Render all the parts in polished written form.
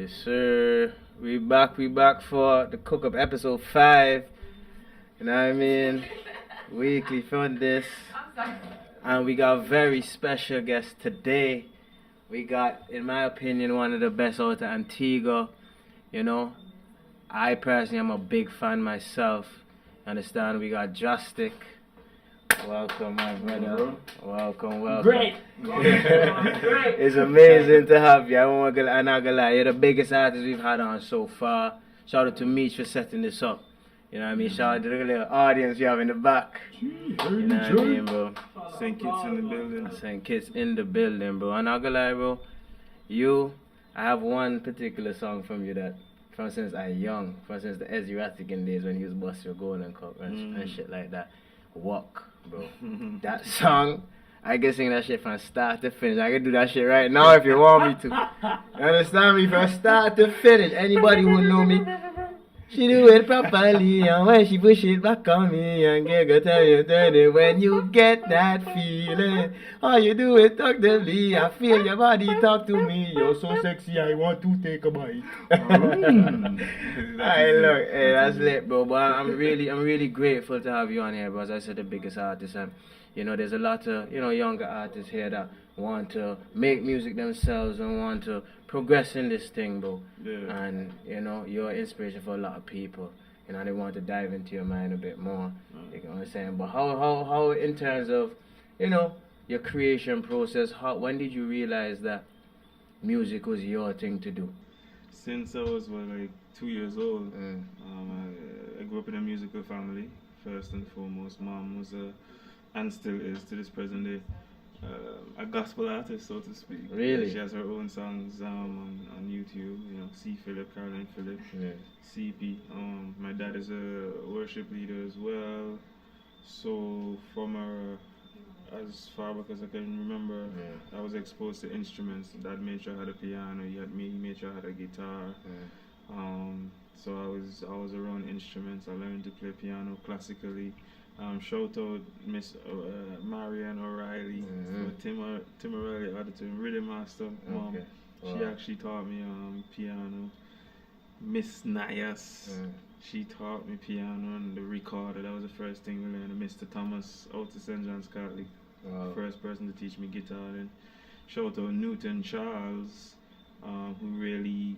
Yes, sir. We back for the Cook Up episode 5. You know what I mean? Weekly fun this. And we got a very special guest today. We got, in my opinion, one of the best out of Antigua. You know, I personally am a big fan myself. Understand? We got Justic. Welcome, my brother. Welcome. Great. It's amazing to have you. I'm not gonna lie. You're the biggest artist we've had on so far. Shout out to Meech for setting this up. You know what I mean? Shout out to the little audience you have in the back. You know what I mean, bro? St. Kitts in the building. St. Kitts in the building, bro. I'm not gonna lie, bro. I have one particular song from you that, from since I young, from since the Ezzy Rattigan days when he was busting your Golden Cup and shit like that. Walk, bro. That song, I can sing that shit from start to finish. I can do that shit right now if you want me to. You understand me? From start to finish. Anybody who know me, she do it properly, and when she push it back on me, and girl tell you turn it when you get that feeling. All you do is talk to me, I feel your body talk to me. You're so sexy, I want to take a bite. Hey, look, hey, that's lit, bro. But I'm really grateful to have you on here, bro. As I said, the biggest artist, and you know, there's a lot of younger artists here that want to make music themselves and want to progress in this thing, bro. Yeah. And you're an inspiration for a lot of people. You know, they want to dive into your mind a bit more. You know what I'm saying? But how in terms of your creation process, when did you realize that music was your thing to do? Since I was like 2 years old, I grew up in a musical family. First and foremost, mom was and still is to this present day, a gospel artist, so to speak. Really? She has her own songs on YouTube. You know, C. Philip, Caroline Philip, Yeah. CP. My dad is a worship leader as well. So from as far back as I can remember, I was exposed to instruments. Dad made sure I had a piano. He made sure I had a guitar. So I was around instruments. I learned to play piano classically. Shout out Miss Marianne O'Reilly, Tim O'Reilly Auditorium Rhythm Master. Okay. She actually taught me piano. Miss Nias, she taught me piano and the recorder. That was the first thing we learned. Mr. Thomas out to St. John's Catholic, first person to teach me guitar. And shout out Newton Charles, who really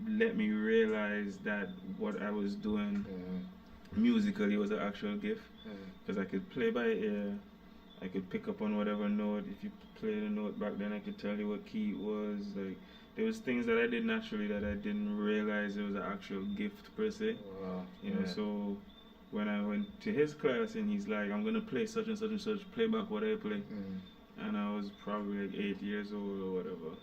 let me realize that what I was doing musically was an actual gift, because I could play by ear. I could pick up on whatever note. If you play the note back then, I could tell you what key it was. Like, there was things that I did naturally that I didn't realize it was an actual gift per se. You know, so when I went to his class and he's like, I'm gonna play such and such and such, play back what I play. And I was probably like 8 years old or whatever.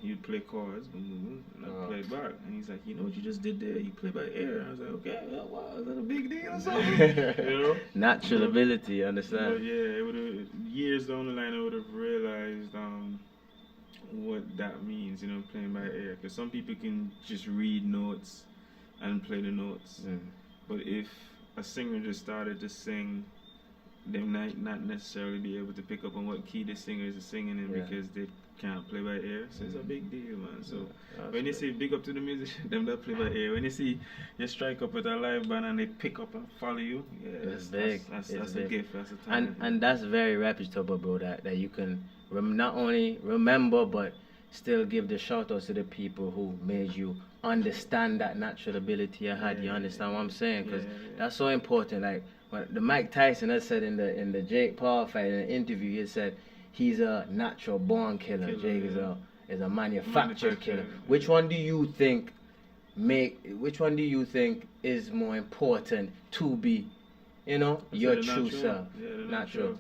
He'd play chords, and I'd play back. And he's like, you know what you just did there? You play by ear. I was like, okay, well, wow, is that a big deal or something? You know? Natural ability, understand? But yeah, it would have, years down the line, I would have realized what that means, playing by ear. Because some people can just read notes and play the notes. But if a singer just started to sing, they might not necessarily be able to pick up on what key the singer is singing in because they can't play by ear. So it's a big deal, man. So when you say big up to the musician, them that play by ear, when you see you strike up with a live band and they pick up and follow you, it's big. That's a gift. That's a talent. And that's very reputable, bro. That you can not only remember but still give the shout outs to the people who made you understand that natural ability you had. You understand what I'm saying? Because that's so important. Like when the Mike Tyson has said in the Jake Paul fight in an interview, he said he's a natural born killer. Jake is a manufactured killer. Which one do you think is more important to be, your true self? Natural.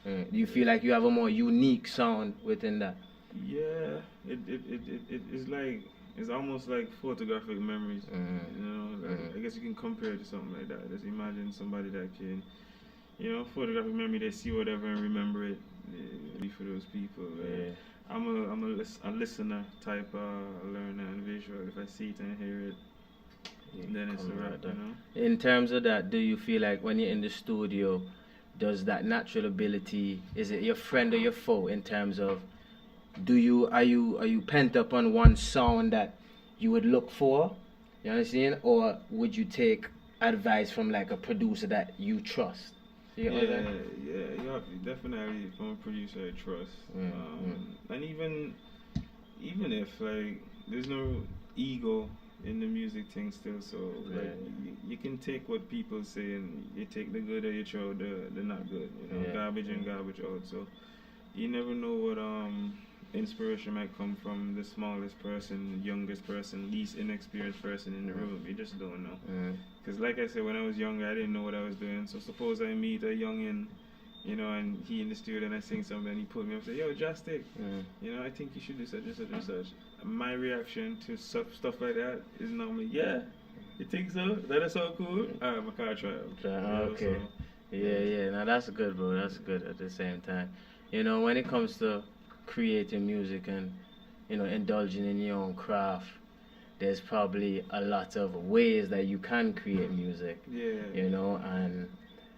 Do you feel like you have a more unique sound within that? Yeah, it's almost like photographic memories. I guess you can compare it to something like that. Just imagine somebody that can, photographic memory. They see whatever and remember it. For those people, I'm a listener type, learner and visual. If I see it and hear it, then it's a wrap. In terms of that, do you feel like when you're in the studio, does that natural ability, is it your friend or your foe in terms of are you pent up on one sound that you would look for? You understand? Or would you take advice from like a producer that you trust? Yeah, definitely from a producer I trust. And even if like there's no ego in the music thing still, so like you can take what people say and you take the good or you throw the not good, you know, garbage in, garbage out. So you never know what inspiration might come from the smallest person, youngest person, least inexperienced person in the room. You just don't know. Because like I said, when I was younger, I didn't know what I was doing. So suppose I meet a youngin, you know, and he in the studio and I sing something and he pulled me up and say, yo, Drastic, you know, I think you should do such and such and such. My reaction to stuff like that is normally, yeah, you think so? That is so cool? Alright, my car try it. Okay. Yeah. Now that's good, bro. That's good at the same time. You know, when it comes to creating music and, you know, indulging in your own craft, there's probably a lot of ways that you can create music. Yeah. You know, and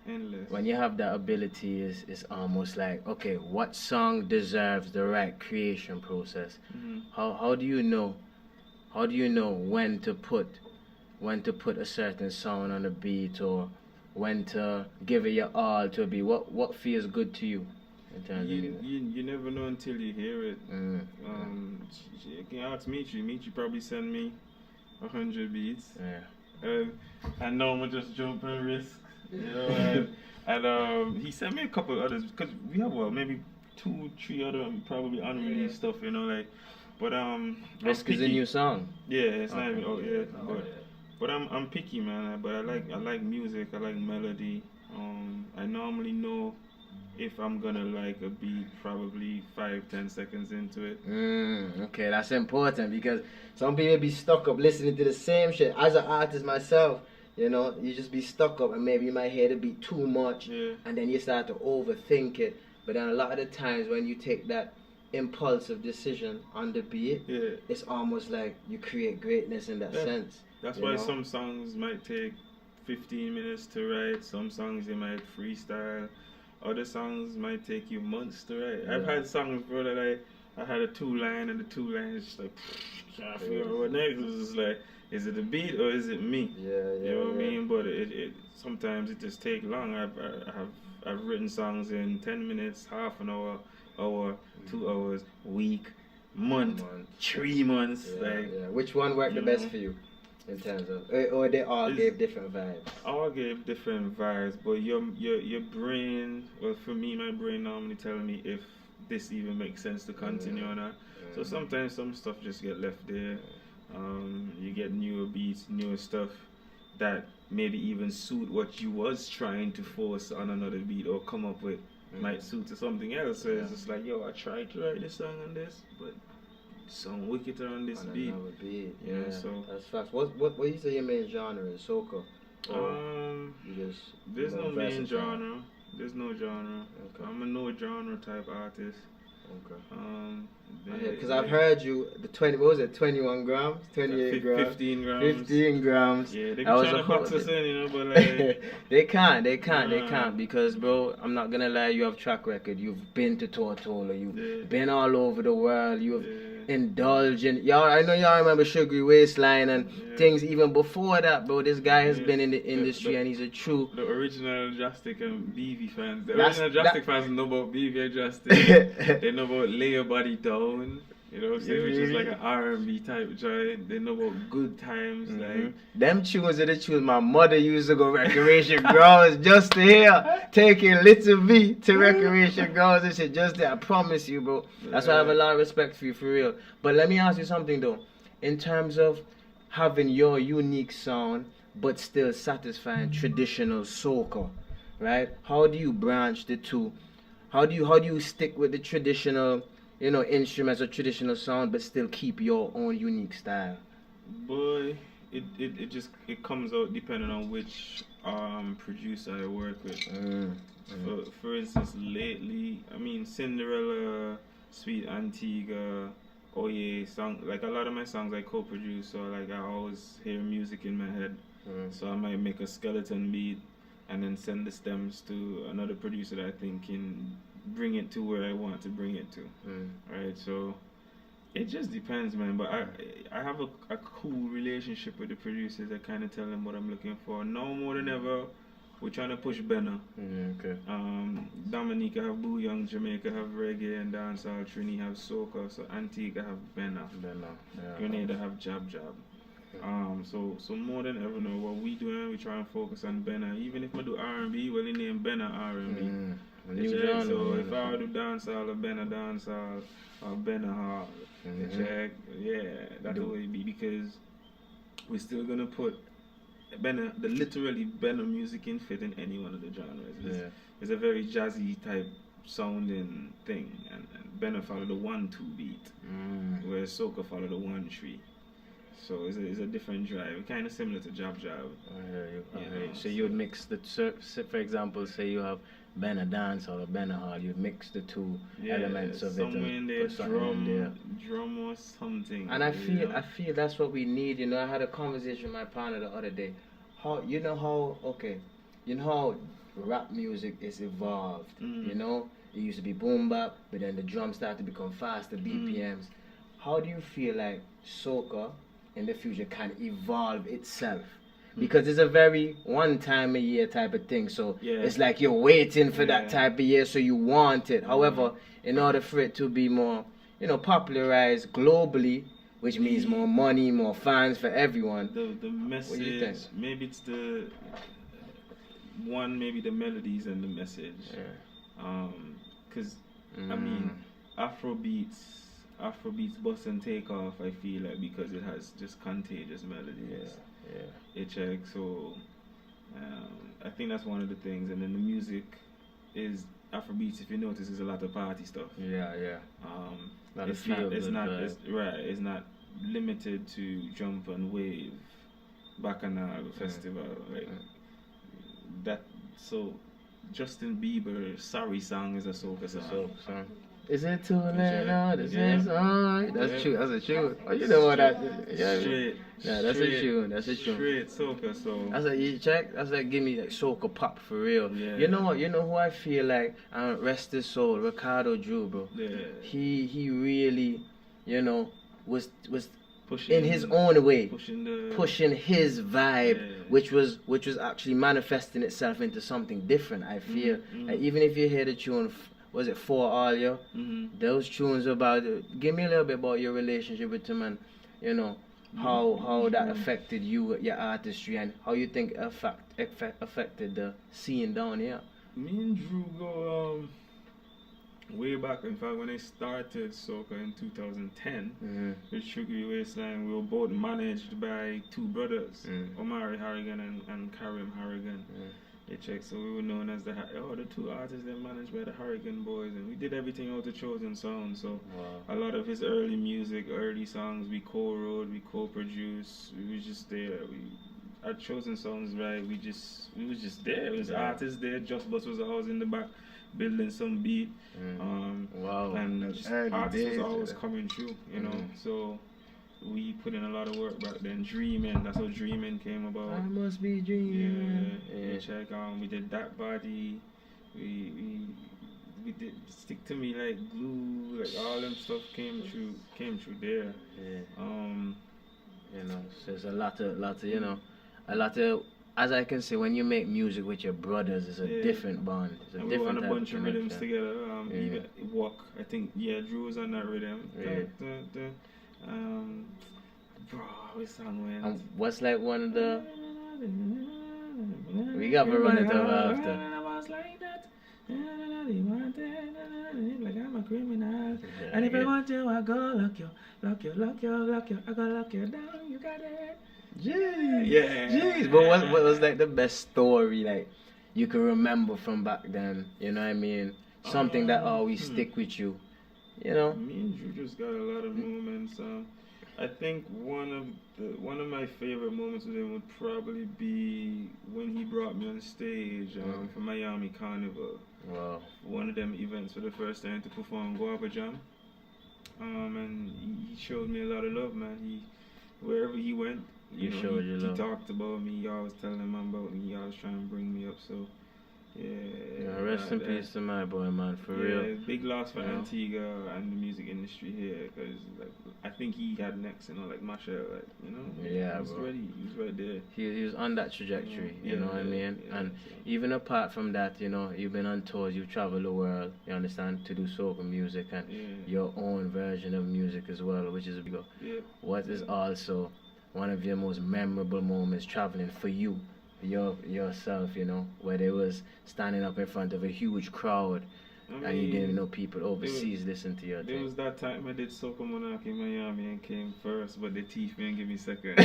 endless. When you have that ability, it's almost like, okay, what song deserves the right creation process? How do you know? How do you know when to put a certain sound on a beat, or when to give it your all to a beat? What feels good to you? You never know until you hear it. You can ask Michi probably send me 100 beats. I know I'm gonna just jump and risk, you know. and he sent me a couple others because we have maybe 2-3 other probably unreleased stuff, you know, like. But Risk is a new song. Yeah, it's not even but I'm picky, man. But I like music. I like melody. I normally know if I'm gonna like a beat probably 5-10 seconds into it. Okay, that's important because some people be stuck up listening to the same shit. As an artist myself, you know, you just be stuck up and maybe you might hear the beat too much, and then you start to overthink it. But then a lot of the times when you take that impulsive decision on the beat, it's almost like you create greatness in that sense. That's why some songs might take 15 minutes to write. Some songs you might freestyle. Other songs might take you months to write. I've had songs, bro, that I had a 2-line and the 2 lines just like can't figure out what next. It's just like, is it the beat or is it me? You know what I mean? But it sometimes it just take long. I've written songs in 10 minutes, half an hour, 2 hours, week, month, 3 months. Which one worked the best for you? In terms of, or they all gave different vibes? All gave different vibes, but your brain, well, for me, my brain normally telling me if this even makes sense to continue or not. So sometimes some stuff just get left there. You get newer beats, newer stuff that maybe even suit what you was trying to force on another beat or come up with might suit to something else. So it's just like, yo, I tried to write this song on this, but some wickeder on this beat. So that's facts. What you say your main genre is? Soca? There's no main genre. There's no genre. Okay. I'm a no genre type artist. Okay. Because I've heard you, what was it, 21 grams? 28 grams? 15 grams. 15 grams. Yeah, they be trying to box us in, you know, but like... They can't, because, bro, I'm not gonna lie, you have track record. You've been to Tortola, you've been all over the world, you've indulged in... I know y'all remember Sugary Waistline and things even before that, bro. This guy has been in the industry and he's a true... The original Drastic and BV fans. The original Drastic fans know about BV and Drastic. They know about Lay Your Body Down. You know what I'm saying? Which is like an R&B type joint. They know about Good Times. Like them tunes are the tunes my mother used to go Recreation Grounds just to hear. Taking Little V to Recreation Grounds and shit just there. I promise you, bro. That's why I have a lot of respect for you, for real. But let me ask you something, though. In terms of having your unique sound, but still satisfying traditional soca, right? How do you branch the two? How do you stick with the traditional, you know, instruments or traditional sound, but still keep your own unique style? Boy, it comes out depending on which producer I work with. For instance, lately, I mean, Cinderella, Sweet Antigua, Oh Yeah, song, like a lot of my songs I co-produce, so like I always hear music in my head. So I might make a skeleton beat and then send the stems to another producer that I think can bring it to where I want to bring it to. Right? So it just depends, man. But I have a cool relationship with the producers. I kind of tell them what I'm looking for. Now more than ever, we're trying to push Benna. Okay. Dominica have Boo Young, Jamaica have reggae and dancehall, Trini have soca, so Antigua have Benna. Yeah. Grenada have Jab Jab. So more than ever now, what we doing, we try and focus on Benna. Even if I do R&B, well, they name Benna R&B. So if I do dancehall or Benna dancehall or Benna hall, that's the way it be, because we're still gonna put Benna, literally Benna music can fit in any one of the genres. It's a very jazzy type sounding thing, and Benna follow the 1-2 beat, whereas soca follow the 1-3. So it's a different drive, kind of similar to Jab Jab. So you would mix the, for example, say you have Benna dance or Benna hall, you mix the two elements of it and put something in there. Drum or something. And I feel that's what we need. You know, I had a conversation with my partner the other day. You know how rap music is evolved. You know, it used to be boom bap, but then the drums start to become faster BPMs. How do you feel like soca in the future can evolve itself? Because it's a very one time a year type of thing, so it's like you're waiting for that type of year, so you want it. However, in order for it to be more, popularized globally, which means more money, more fans for everyone. The message, what do you think? Maybe it's maybe the melodies and the message. Because I mean, Afrobeats bust and take off, I feel like, because it has just contagious melodies. So I think that's one of the things. And then the music is Afrobeats, if you notice, is a lot of party stuff. It's not limited to jump and wave, Bacchanal festival, that. So Justin Bieber Sorry song is a soca song. Is it too late now? This is alright. That's true. That's a tune. Oh, you know what that is? That's a tune. That's a tune. Straight soca. So that's a check. That's like give me like soca pop for real. You know what? You know who I feel like? Rest his soul, Ricardo Drew, bro. He really, was pushing, in his own way, pushing his vibe, which was actually manifesting itself into something different. I feel like even if you hear the tune. Was it For All You? Those tunes about. Give me a little bit about your relationship with him, and how that affected you, your artistry, and how you think affected the scene down here. Me and Drew go way back. In fact, when I started soca in 2010 with Sugar Wasteland, we were both managed by two brothers, Omari Harrigan and Karim Harrigan. So we were known as the two artists that managed by the Hurricane Boys, and we did everything out of Chosen Sound. So a lot of his early music, early songs, we co-wrote, we co-produced. We were just there. At Chosen Sounds, right? We was just there. It was artists there. Just Bus was always in the back, building some beat. And just artists was always coming through, So we put in a lot of work back then. Dreaming, that's how Dreaming came about. I must be dreaming. We did That Body. We did Stick to Me Like Glue. Like all them stuff came through there. So it's a lot of as I can say, when you make music with your brothers, it's a different bond. It's a and different we type a bunch of rhythms connection. together. Even Walk, I think, Drew was on that rhythm. Bro, which song went? And what's like one of the? We got to run it up after. I was like that. Like I'm a criminal. And if I want you, I go lock you. I go lock you down. You got it. Jeez. But what was like the best story like you can remember from back then? You know what I mean? Something that always stick with you. Me and Drew just got a lot of moments. I think one of my favorite moments with him would probably be when he brought me on stage for Miami Carnival. Wow. One of them events for the first time to perform Guava Jam. And he showed me a lot of love, man. Wherever he went, he talked about me. He always telling them about me. He always trying to bring me up. So Yeah, rest in peace to my boy, man, for real. Big loss for Antigua and the music industry here, because like I think he had next, like Machel, like Yeah, he was bro. ready, he was right there. He was on that trajectory, you know what I mean? And even apart from that, you've been on tours, you've traveled the world, you understand, to do soca music and your own version of music as well, which is bigger. What is also one of your most memorable moments traveling for you? Yourself, where they was standing up in front of a huge crowd, and you didn't know people overseas listen to your thing. There was that time I did Soca Monarch in Miami and came first, but the thief man give me second. I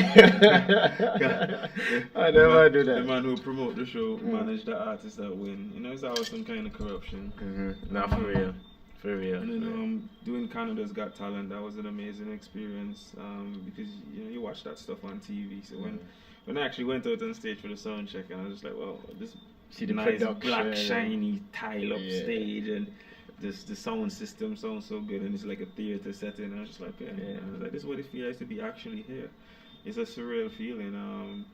never do that. The man who promote the show managed the artist that win. It's always some kind of corruption. Not for real. For real. And then doing Canada's Got Talent, that was an amazing experience because you watch that stuff on TV. So when I actually went out on stage for the sound check, and I was just like, wow, this nice black shiny tile up stage, and the sound system sounds so good, and it's like a theater setting. And I was just like, I was like, this is what it feels like to be actually here. It's a surreal feeling.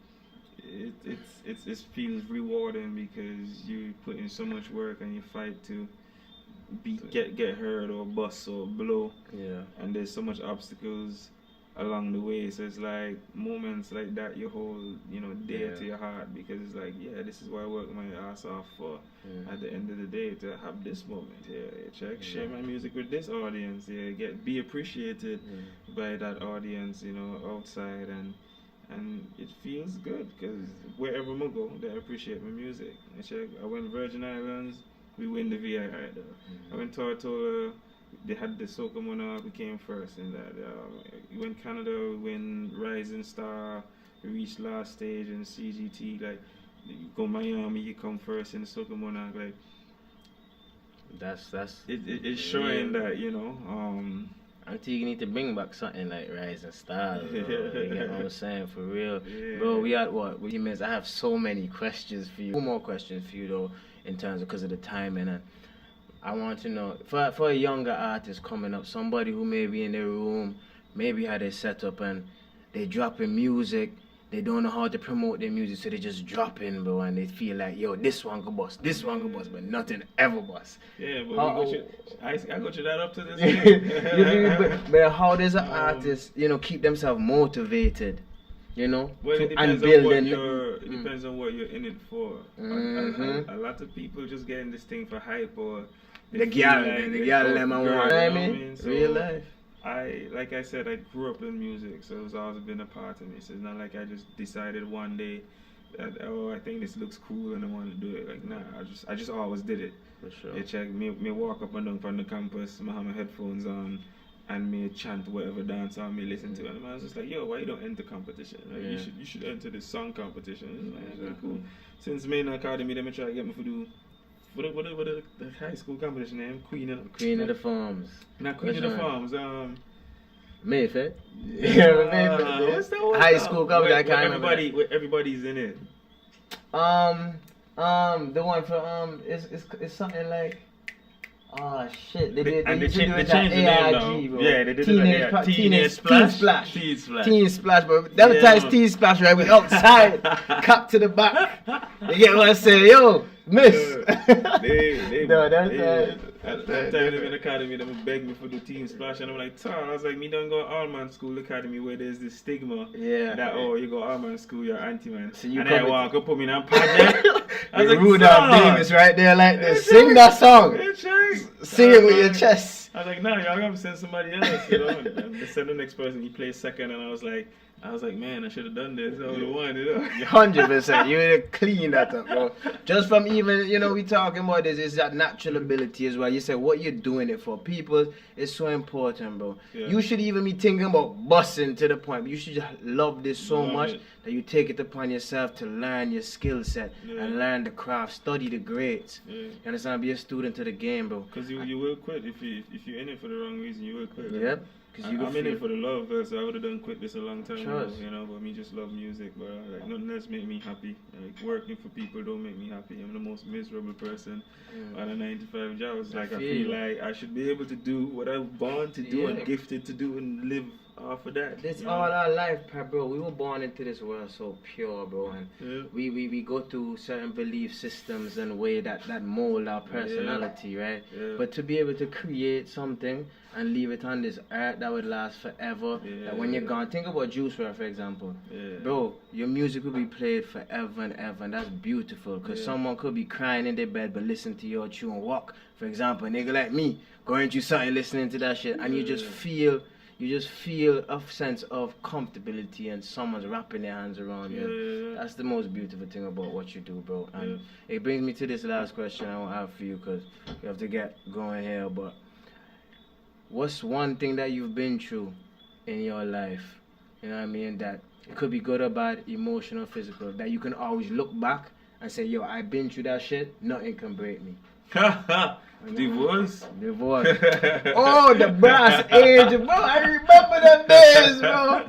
It feels rewarding because you put in so much work and you fight to get heard or bust or blow. And there's so much obstacles along the way, so it's like moments like that you hold dear to your heart, because it's like, this is what I work my ass off for. At the end of the day, to have this moment here, share my music with this audience, be appreciated by that audience, outside, and it feels good because wherever I go, they appreciate my music. I went Virgin Islands, we win the VI either. I went Tortola, they had the Soca Monarch, we came first in that. We went Canada, we win Rising Star, we reached last stage in CGT. Like, you go Miami, you come first in the Soca Monarch. Like, that's it's showing that I think you need to bring back something like Rising Star. You get what I'm saying, for real, bro. We at what? With minutes. I have so many questions for you. 2 more questions for you though, in terms of because of the timing. And I want to know, for a younger artist coming up, somebody who may be in their room, maybe how they set up and they dropping music, they don't know how to promote their music, so they just drop in, bro, and they feel like, yo, this one go bust, but nothing ever bust. Yeah, but I got you that up to this day. But how does an artist, keep themselves motivated? Well, it depends on what you're in it for. A lot of people just getting this thing for hype, or the girl them I want. I mean, so real life. Like I said, I grew up in music, so it's always been a part of me. So it's not like I just decided one day that, I think this looks cool and I want to do it. Like, nah, I just always did it. For sure. You check me walk up and down from the campus, I have my headphones on, and me chant whatever dance I may listen to, and the man's just like, yo, why you don't enter competition? Like, you should enter the song competition. It's like, cool. Since me in the academy, they try to get me to do what the high school competition name? Queen of the Farms. Not Queen of the Farms. Mayfair. What's that one? High school competition. I can't remember. Everybody's in it. The one for it's something like. Oh shit! They changed the name now. Bro. Yeah, they did it. Teen Splash. Teen Splash, bro. That time Teen Splash, right? We outside, cut to the back. You get what I say, yo, miss. At that time in the academy, they would beg me for the Teen Splash, and I'm like, I was like, me don't go Allman School Academy where there's this stigma that you go Allman School, you're anti-man. So and I walk up, put me in a pageant. I was like, Rudolph Davis right there like this. Sing that song. Sing it with your chest. I was like, nah, y'all gotta send somebody else, And they send the next person, he plays second, and I was like, man, I should have done this. I would have won, 100%. You would have cleaned that up, bro. Just from even, we talking about this, is that natural ability as well. You said what you're doing it for. People, it's so important, bro. Yeah. You should even be thinking about busting to the point. You should just love this so much that you take it upon yourself to learn your skill set and learn the craft, study the grades. Yeah. You understand? Be a student to the game, bro. Because you will quit if you're in it for the wrong reason. You will quit. Yep. I'm in it for the love, so I would have done quit this a long time ago, but me just love music, bro. Like, nothing else make me happy. Like, working for people don't make me happy. I'm the most miserable person on a 9-to-5 job. It's like, I feel like I should be able to do what I'm born to do and gifted to do and live off of that. This all our life, bro. We were born into this world so pure, bro, and we go through certain belief systems and way that mold our personality, right? Yeah. But to be able to create something and leave it on this earth that would last forever, that when you're gone, think about Juice WRLD, for example. Bro, your music will be played forever and ever, and that's beautiful, because someone could be crying in their bed but listen to your tune walk, for example. A nigga like me going through something, listening to that shit, and you just feel a sense of comfortability, and someone's wrapping their hands around you. That's the most beautiful thing about what you do, bro. And it brings me to this last question I want to have for you, because we have to get going here. But what's one thing that you've been through in your life, you know what I mean, that it could be good or bad, emotional, physical, that you can always look back and say, yo, I've been through that shit, nothing can break me? Divorce? Oh, the brass age, bro. I remember them days, bro.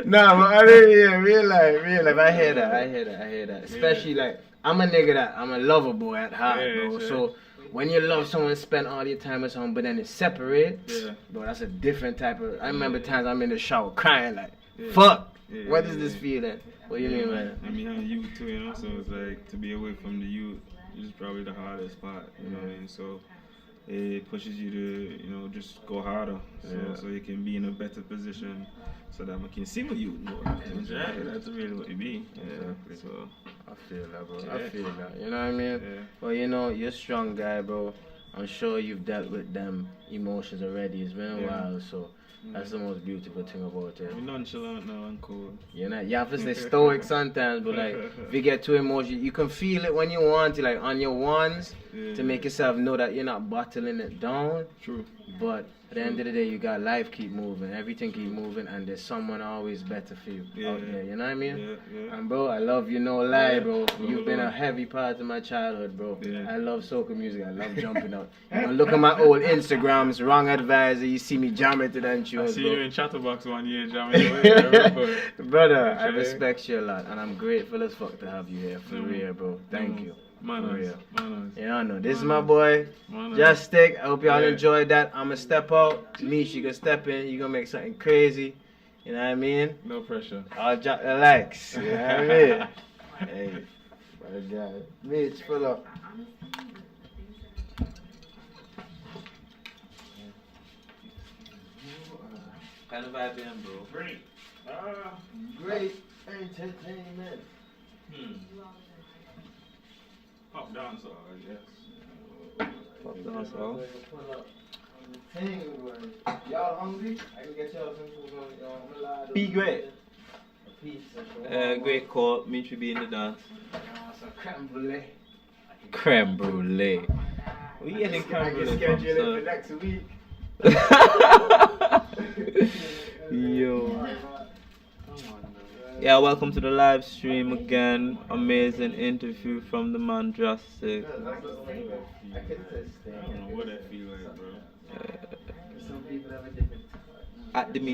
Nah, but I mean, real life. I hear that. Especially like, I'm a nigga that I'm a lover boy at heart, bro. Sure. So when you love someone, spend all your time with someone, but then it's separate, bro, that's a different type of. I remember times I'm in the shower crying like, fuck. What is this feeling? What do you mean, man? I mean, I'm youth too, you know. So it's like to be away from the youth is probably the hardest part, you know what I mean? So it pushes you to, you know, just go harder, so you can be in a better position, so that we can see what you know. That's really what it be. Exactly. So I feel that, bro. I feel that. You know what I mean? Well, you know, you're a strong guy, bro. I'm sure you've dealt with them emotions already. It's been a while, so. That's the most beautiful thing about it. You're nonchalant now and cool. You know, you have to stay stoic sometimes, but like, if you get too emotional, you can feel it when you want to, like on your ones, to make yourself know that you're not bottling it down. True. But at the end of the day, you got life keep moving, everything keep moving, and there's someone always better for you out there. You know what I mean? And bro, I love you, no lie, bro. You've been a heavy part of my childhood, bro. I love soca music. I love jumping out. You know, look at my old Instagrams, Wrong Advisor. You see me jamming to them tunes, I see you in Chatterbox one year jamming. Brother, I respect you a lot, and I'm grateful as fuck to have you here. For real, bro. Thank you. Manners. Yeah, I know. This is my boy, Justic. I hope y'all enjoyed that. I'ma step out. Meech, you can step in. You gonna make something crazy. You know what I mean? No pressure. I'll drop the likes. You know what I mean? Hey, my guy. Meech, pull up. Kind of vibe in, bro. Great. Great entertainment. Pop dancehall, I guess. Pop dancehall. Y'all hungry? I can get y'all some food on Be great. Pizza. Great call. Meet you be in the dance. Some creme brulee. Creme brulee. We getting creme brulee from, for next week. Yo. Yeah, welcome to the live stream again. Amazing interview from the man Justic. I don't know what that feel like, bro. Some people have a different At the